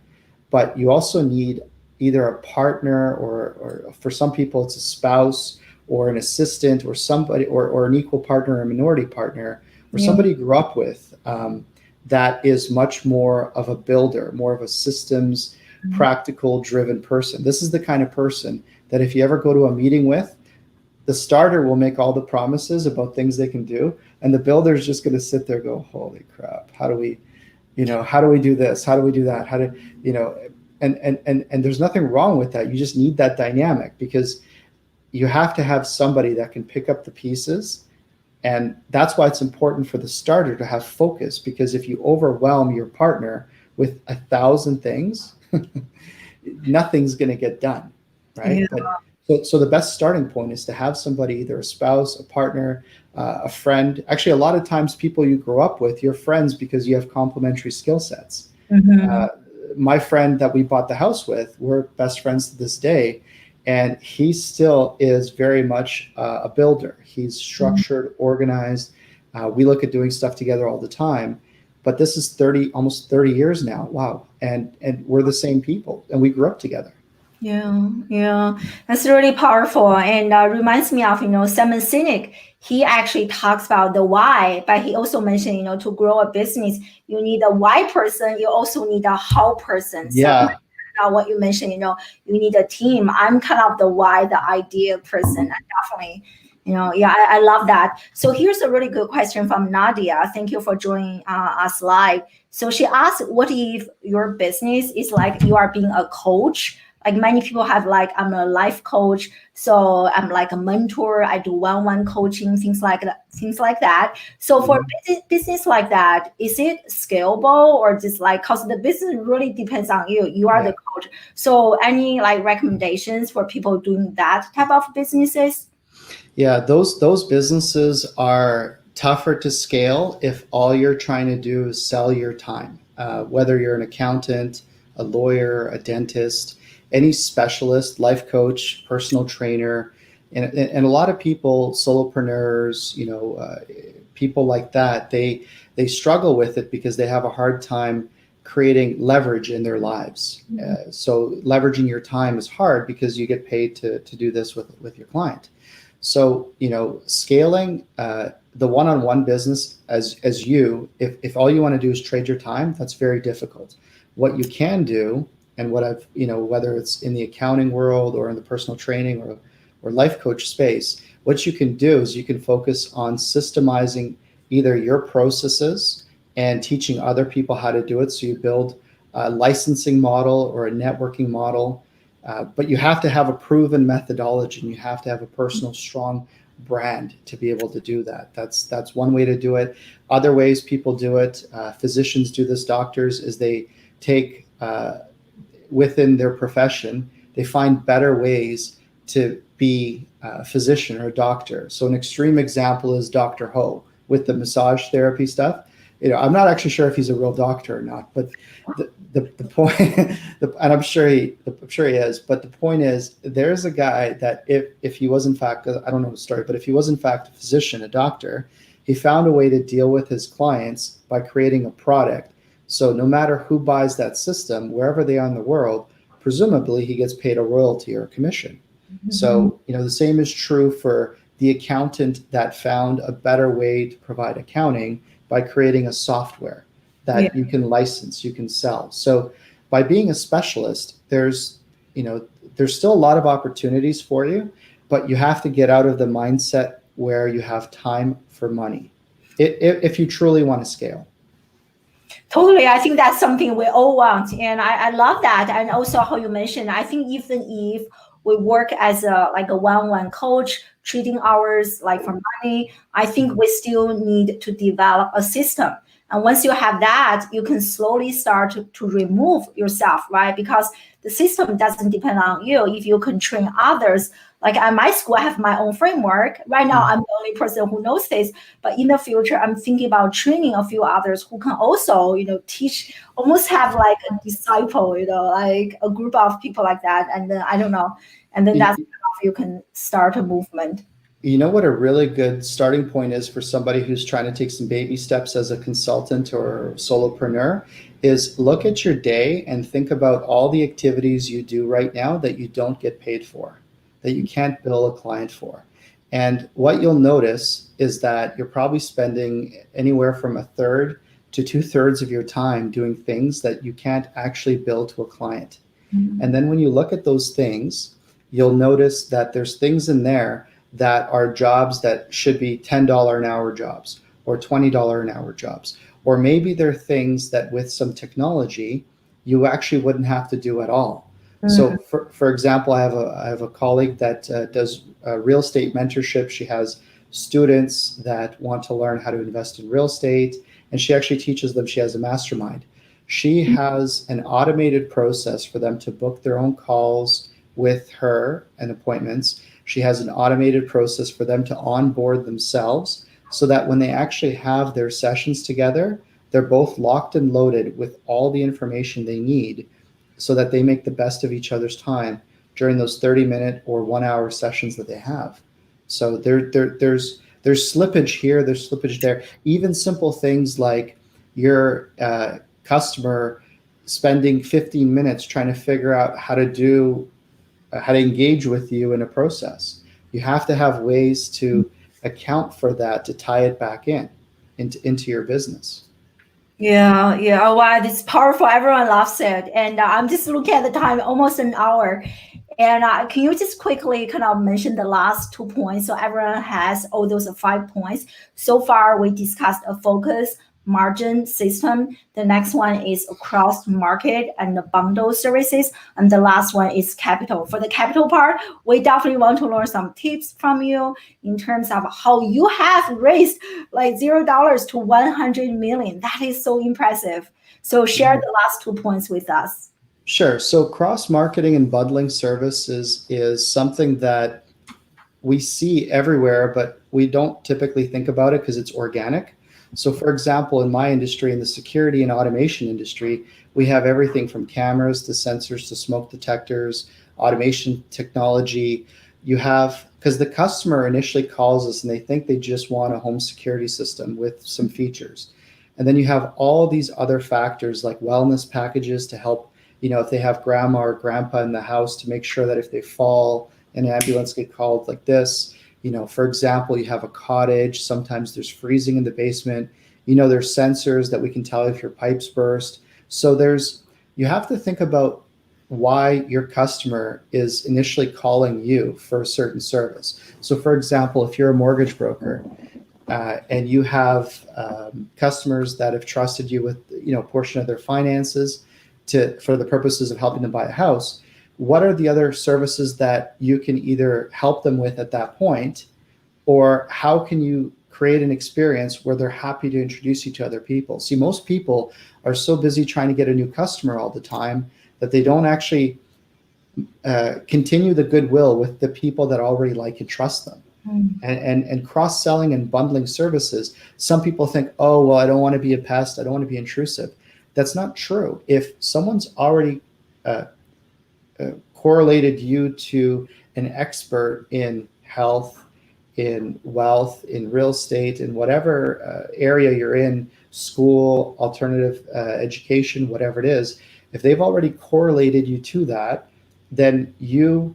but you also need either a partner, or for some people it's a spouse or an assistant, or somebody, or an equal partner or a minority partner, or somebody you grew up with, that is much more of a builder, more of a systems, practical driven person. This is the kind of person that if you ever go to a meeting with, the starter will make all the promises about things they can do, and the builder is just going to sit there and go, holy crap, how do we do this? How do we do that? And there's nothing wrong with that. You just need that dynamic, because you have to have somebody that can pick up the pieces. And that's why it's important for the starter to have focus, because if you overwhelm your partner with 1,000 things, nothing's going to get done, right? Yeah. But so the best starting point is to have somebody, either a spouse, a partner, a friend. Actually, a lot of times people you grow up with, you're friends because you have complementary skill sets. My friend that we bought the house with, we're best friends to this day, and he still is very much a builder. He's structured, organized. We look at doing stuff together all the time, but this is almost 30 years now. Wow. And we're the same people, and we grew up together. Yeah, that's really powerful, and reminds me of Simon Sinek. He actually talks about the why, but he also mentioned to grow a business, you need a why person, you also need a how person. Yeah. So what you mentioned, you need a team. I'm kind of the why, the idea person. I definitely, I love that. So here's a really good question from Nadia. Thank you for joining us live. So she asked, what if your business is like you are being a coach? Like many people have, like, I'm a life coach, so I'm like a mentor. I do one-on-one coaching, things like that. So for business like that, is it scalable, or just like, cause the business really depends on you. You are the coach. So any like recommendations for people doing that type of businesses? Yeah, those businesses are tougher to scale if all you're trying to do is sell your time. Whether you're an accountant, a lawyer, a dentist, any specialist, life coach, personal trainer, and a lot of people, solopreneurs, people like that, they struggle with it because they have a hard time creating leverage in their lives. So leveraging your time is hard because you get paid to do this with your client. So, scaling the one-on-one business as you, if all you want to do is trade your time, that's very difficult. What you can do, and what I've, whether it's in the accounting world or in the personal training or life coach space, what you can do is you can focus on systemizing either your processes and teaching other people how to do it. So you build a licensing model or a networking model, but you have to have a proven methodology, and you have to have a personal, strong brand to be able to do that. That's one way to do it. Other ways people do it, physicians do this, doctors, is they take within their profession, they find better ways to be a physician or a doctor. So an extreme example is Dr. Ho with the massage therapy stuff. I'm not actually sure if he's a real doctor or not, but the point, and I'm sure he is, but the point is, there's a guy that if he was in fact, I don't know the story, but if he was in fact a physician, a doctor, he found a way to deal with his clients by creating a product. So no matter who buys that system, wherever they are in the world, presumably he gets paid a royalty or a commission. So, the same is true for the accountant that found a better way to provide accounting by creating a software that you can license, you can sell. So by being a specialist, there's there's still a lot of opportunities for you, but you have to get out of the mindset where you have time for money if you truly want to scale. Totally. I think that's something we all want. And I love that. And also how you mentioned, I think even if we work as a one-on-one coach, treating hours like for money, I think we still need to develop a system. And once you have that, you can slowly start to remove yourself, right? Because the system doesn't depend on you. If you can train others, like at my school, I have my own framework. Right now, I'm the only person who knows this. But in the future, I'm thinking about training a few others who can also, teach, almost have like a disciple, like a group of people like that. And then I don't know. And then that's how you can start a movement. You know what a really good starting point is for somebody who's trying to take some baby steps as a consultant or solopreneur is look at your day and think about all the activities you do right now that you don't get paid for, that you can't bill a client for. And what you'll notice is that you're probably spending anywhere from a third to 2/3 of your time doing things that you can't actually bill to a client. Mm-hmm. And then when you look at those things, you'll notice that there's things in there that are jobs that should be $10 an hour jobs or $20 an hour jobs. Or maybe they're things that with some technology, you actually wouldn't have to do at all. Mm-hmm. So for example, I have a colleague that does real estate mentorship. She has students that want to learn how to invest in real estate, and she actually teaches them. She has a mastermind. She has an automated process for them to book their own calls with her and appointments. She has an automated process for them to onboard themselves so that when they actually have their sessions together, they're both locked and loaded with all the information they need so that they make the best of each other's time during those 30-minute or 1-hour sessions that they have. So there's slippage here, there's slippage there. Even simple things like your customer spending 15 minutes trying to figure out how to engage with you in a process. You have to have ways to account for that, to tie it back into your business. Yeah. Oh, wow, this is powerful. Everyone loves it. And I'm just looking at the time, almost an hour. And can you just quickly kind of mention the last 2 points so everyone has all those 5 points? So far, we discussed a focus, margin, system. The next one is across market and the bundle services. And the last one is capital. For the capital part, we definitely want to learn some tips from you in terms of how you have raised like $0 to 100 million. That is so impressive. So share the last 2 points with us. Sure. So cross-marketing and bundling services is something that we see everywhere, but we don't typically think about it because it's organic. So for example, in my industry, in the security and automation industry, we have everything from cameras to sensors to smoke detectors, automation technology. You have, because the customer initially calls us and they think they just want a home security system with some features. And then you have all these other factors like wellness packages to help, if they have grandma or grandpa in the house, to make sure that if they fall, an ambulance get called like this. For example, you have a cottage, sometimes there's freezing in the basement, there's sensors that we can tell if your pipes burst. So you have to think about why your customer is initially calling you for a certain service. So for example, if you're a mortgage broker and you have customers that have trusted you with, a portion of their finances for the purposes of helping them buy a house, what are the other services that you can either help them with at that point, or how can you create an experience where they're happy to introduce you to other people? See, most people are so busy trying to get a new customer all the time that they don't actually continue the goodwill with the people that already like and trust them. And cross-selling and bundling services, some people think, oh, well, I don't want to be a pest, I don't want to be intrusive. That's not true. If someone's already correlated you to an expert in health, in wealth, in real estate, in whatever area you're in, school, alternative education, whatever it is, if they've already correlated you to that, then you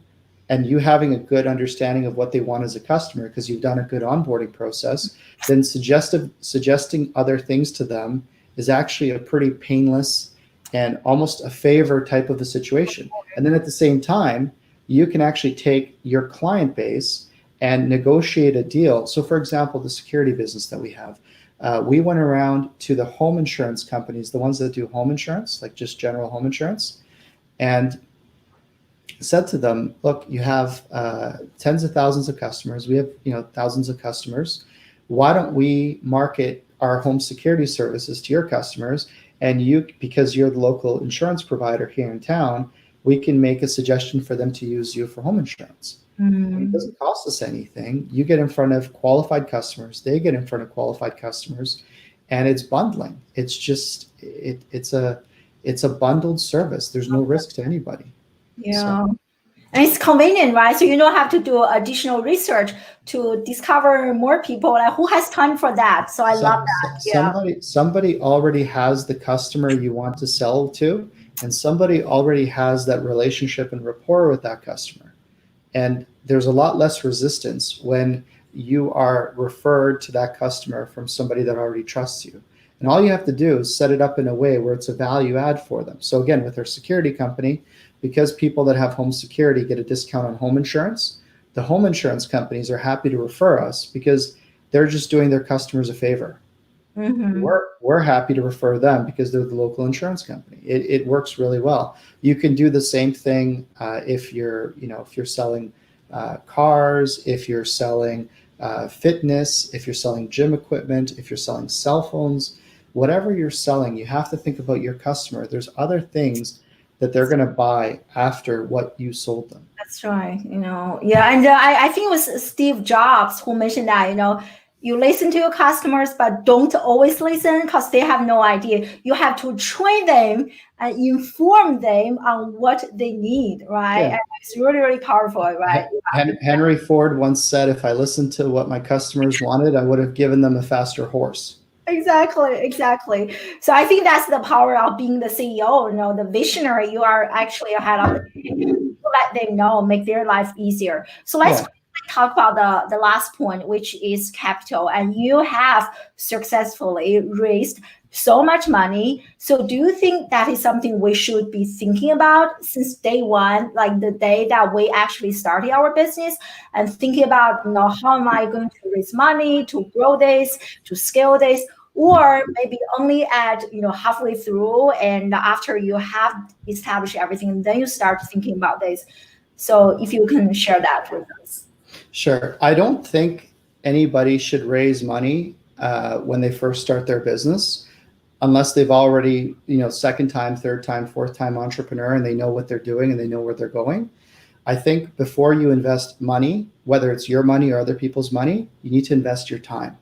having a good understanding of what they want as a customer, because you've done a good onboarding process, then suggesting other things to them is actually a pretty painless and almost a favor type of a situation. And then at the same time, you can actually take your client base and negotiate a deal. So for example, the security business that we have, we went around to the home insurance companies, the ones that do home insurance, like just general home insurance, and said to them, look, you have tens of thousands of customers. We have, thousands of customers. Why don't we market our home security services to your customers? And you, because you're the local insurance provider here in town, we can make a suggestion for them to use you for home insurance. And it doesn't cost us anything. You get in front of qualified customers. They get in front of qualified customers, and it's bundling. It's just it's a bundled service. There's no risk to anybody. Yeah. So. And it's convenient, right? So you don't have to do additional research to discover more people. Like, who has time for that? So I love that. Somebody already has the customer you want to sell to, and somebody already has that relationship and rapport with that customer. And there's a lot less resistance when you are referred to that customer from somebody that already trusts you. And all you have to do is set it up in a way where it's a value add for them. So again, with our security company, because people that have home security get a discount on home insurance, the home insurance companies are happy to refer us because they're just doing their customers a favor. We're happy to refer them because they're the local insurance company. It works really well. You can do the same thing if you're selling cars, if you're selling fitness, if you're selling gym equipment, if you're selling cell phones, whatever you're selling, you have to think about your customer. There's other things that they're going to buy after what you sold them. That's right. Yeah. And I think it was Steve Jobs who mentioned that, you listen to your customers, but don't always listen because they have no idea. You have to train them and inform them on what they need, right? Yeah. And it's really, really powerful, right? Henry Ford once said, if I listened to what my customers wanted, I would have given them a faster horse. Exactly. So I think that's the power of being the CEO, the visionary. You are actually ahead of the game. Let them know, make their life easier. So let's talk about the last point, which is capital. And you have successfully raised so much money. So do you think that is something we should be thinking about since day one, like the day that we actually started our business, and thinking about, how am I going to raise money to grow this, to scale this? Or maybe only at halfway through, and after you have established everything, then you start thinking about this. So if you can share that with us. Sure. I don't think anybody should raise money when they first start their business, unless they've already, second time, third time, fourth time entrepreneur, and they know what they're doing and they know where they're going. I think before you invest money, whether it's your money or other people's money, you need to invest your time.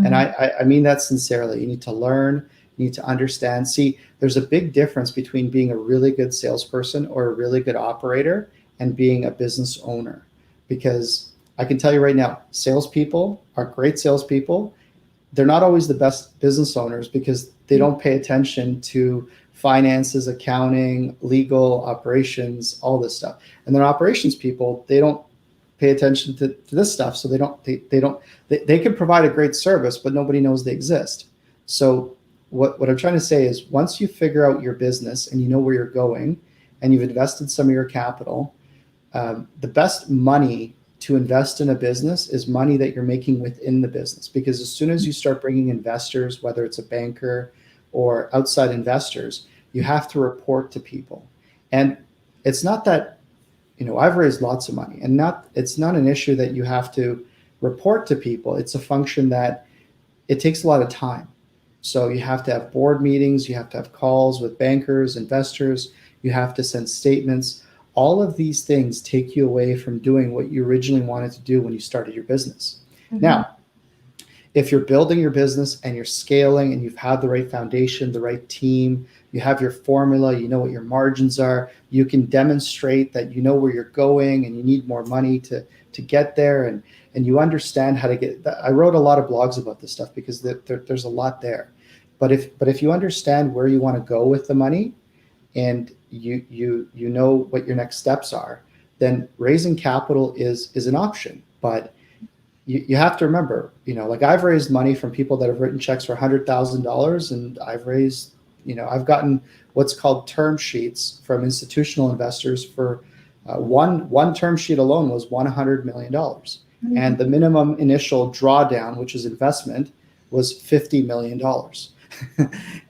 And I mean that sincerely. You need to learn, you need to understand. See, there's a big difference between being a really good salesperson or a really good operator and being a business owner. Because I can tell you right now, salespeople are great salespeople. They're not always the best business owners because they don't pay attention to finances, accounting, legal, operations, all this stuff. And then operations people, they don't pay attention to this stuff. So they can provide a great service, but nobody knows they exist. So what I'm trying to say is, once you figure out your business and you know where you're going and you've invested some of your capital, the best money to invest in a business is money that you're making within the business. Because as soon as you start bringing investors, whether it's a banker or outside investors, you have to report to people. And it's not that, I've raised lots of money, and it's not an issue that you have to report to people. It's a function that it takes a lot of time. So you have to have board meetings, you have to have calls with bankers, investors, you have to send statements. All of these things take you away from doing what you originally wanted to do when you started your business. Now, if you're building your business and you're scaling and you've had the right foundation, the right team, you have your formula, you know what your margins are, you can demonstrate that you know where you're going and you need more money to get there, and you understand how to get. I wrote a lot of blogs about this stuff because there's a lot there. But if you understand where you want to go with the money, and you know what your next steps are, then raising capital is an option. But you have to remember, like I've raised money from people that have written checks for $100,000, and I've gotten what's called term sheets from institutional investors for One term sheet alone was $100 million. Mm-hmm. And the minimum initial drawdown, which is investment, was $50 million.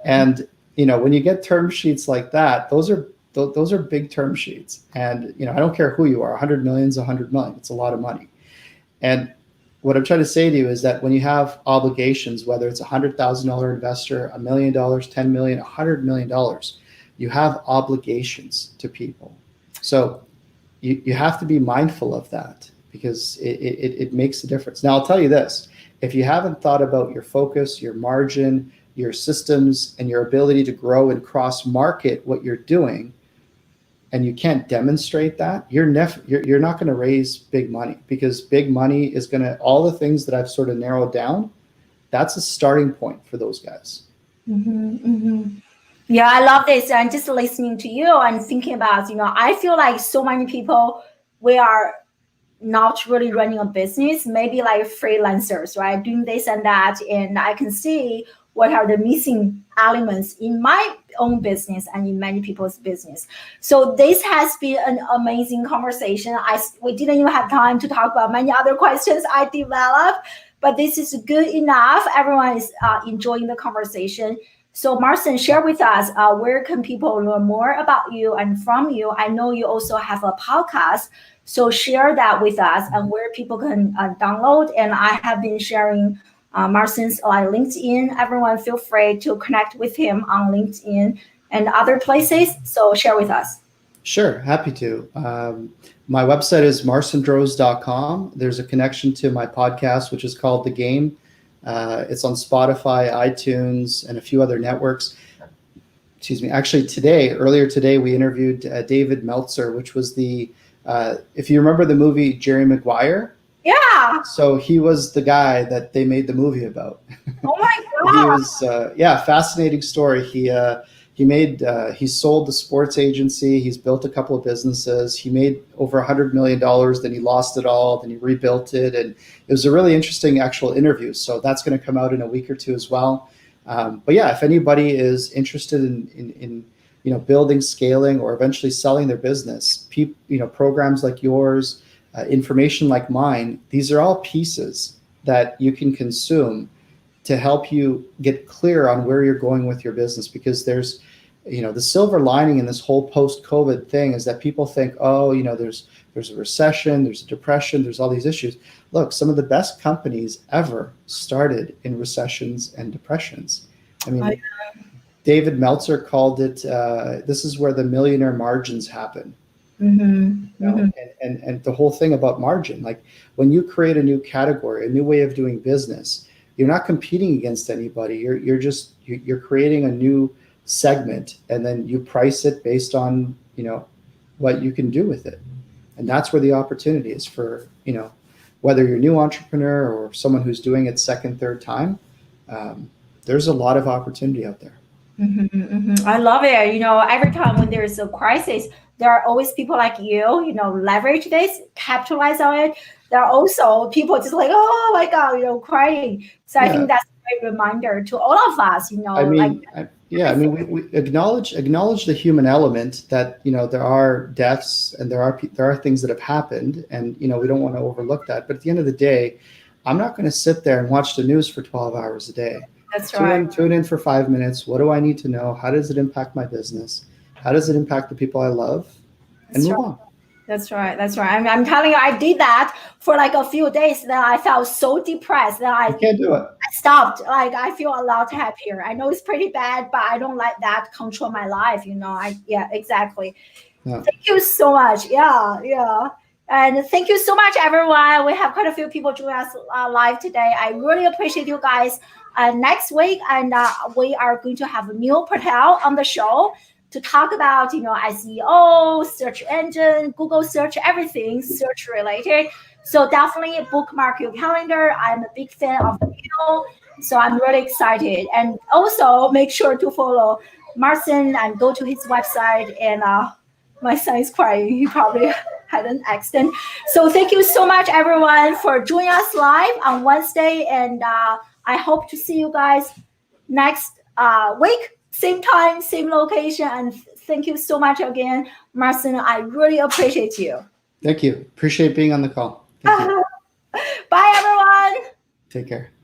And, when you get term sheets like that, those are big term sheets. And, I don't care who you are, 100 million is 100 million. It's a lot of money. And what I'm trying to say to you is that when you have obligations, whether it's a $100,000 investor, $1 million, 10 million, $100 million, you have obligations to people. So you have to be mindful of that, because it makes a difference. Now, I'll tell you this, if you haven't thought about your focus, your margin, your systems, and your ability to grow and cross-market what you're doing, and you can't demonstrate that, you're not going to raise big money, because big money is going to, all the things that I've sort of narrowed down, that's a starting point for those guys. Mm-hmm, mm-hmm. Yeah, I love this. And just listening to you and thinking about, I feel like so many people, we are not really running a business, maybe like freelancers, right? Doing this and that. And I can see what are the missing elements in my own business and in many people's business. So this has been an amazing conversation. We didn't even have time to talk about many other questions I developed, but this is good enough. Everyone is enjoying the conversation. So Marcin, share with us, where can people learn more about you and from you? I know you also have a podcast, so share that with us and where people can download. And I have been sharing Marcin's LinkedIn. Everyone feel free to connect with him on LinkedIn and other places. So share with us. Sure, happy to. My website is marcindrozdz.com. There's a connection to my podcast, which is called The Game. It's on Spotify, iTunes, and a few other networks. Excuse me. Actually, earlier today, we interviewed David Meltzer, which was if you remember the movie Jerry Maguire. Yeah. So he was the guy that they made the movie about. Oh my God. He was, fascinating story. He sold the sports agency. He's built a couple of businesses. He made over $100 million. Then he lost it all. Then he rebuilt it. And it was a really interesting actual interview. So that's going to come out in a week or two as well. But yeah, if anybody is interested in building, scaling, or eventually selling their business, programs like yours, information like mine, these are all pieces that you can consume to help you get clear on where you're going with your business. Because there's, the silver lining in this whole post-COVID thing is that people think, there's a recession, there's a depression, there's all these issues. Look, some of the best companies ever started in recessions and depressions. I mean, David Meltzer called it, this is where the millionaire margins happen. Mm-hmm. Mm-hmm. And the whole thing about margin, like when you create a new category, a new way of doing business, you're not competing against anybody. You're creating a new segment, and then you price it based on, what you can do with it. And that's where the opportunity is for, whether you're a new entrepreneur or someone who's doing it second, third time, there's a lot of opportunity out there. Mm-hmm, mm-hmm. I love it. Every time when there's a crisis, there are always people like you, leverage this, capitalize on it. There are also people just like, oh my God, crying. So I think that's a great reminder to all of us, we acknowledge the human element that, there are deaths and there are things that have happened, and, we don't want to overlook that. But at the end of the day, I'm not going to sit there and watch the news for 12 hours a day. That's right. Tune in for 5 minutes. What do I need to know? How does it impact my business? How does it impact the people I love? And move on. That's right. I'm telling you, I did that for like a few days. Then I felt so depressed that I can't do it. I stopped. Like I feel a lot happier. I know it's pretty bad, but I don't let that control my life. Exactly. Yeah. Thank you so much. Yeah. And thank you so much, everyone. We have quite a few people joining us live today. I really appreciate you guys. Next week, and we are going to have Neil Patel on the show to talk about, SEO, search engine, Google search, everything search related. So definitely bookmark your calendar. I'm a big fan of Neil, so I'm really excited. And also make sure to follow Marcin and go to his website. And my son is crying. He probably had an accident. So thank you so much, everyone, for joining us live on Wednesday. And I hope to see you guys next week. same time, same location. And thank you so much again, Marcin. I really appreciate you. Thank you. Appreciate being on the call. Thank you. Bye, everyone. Take care.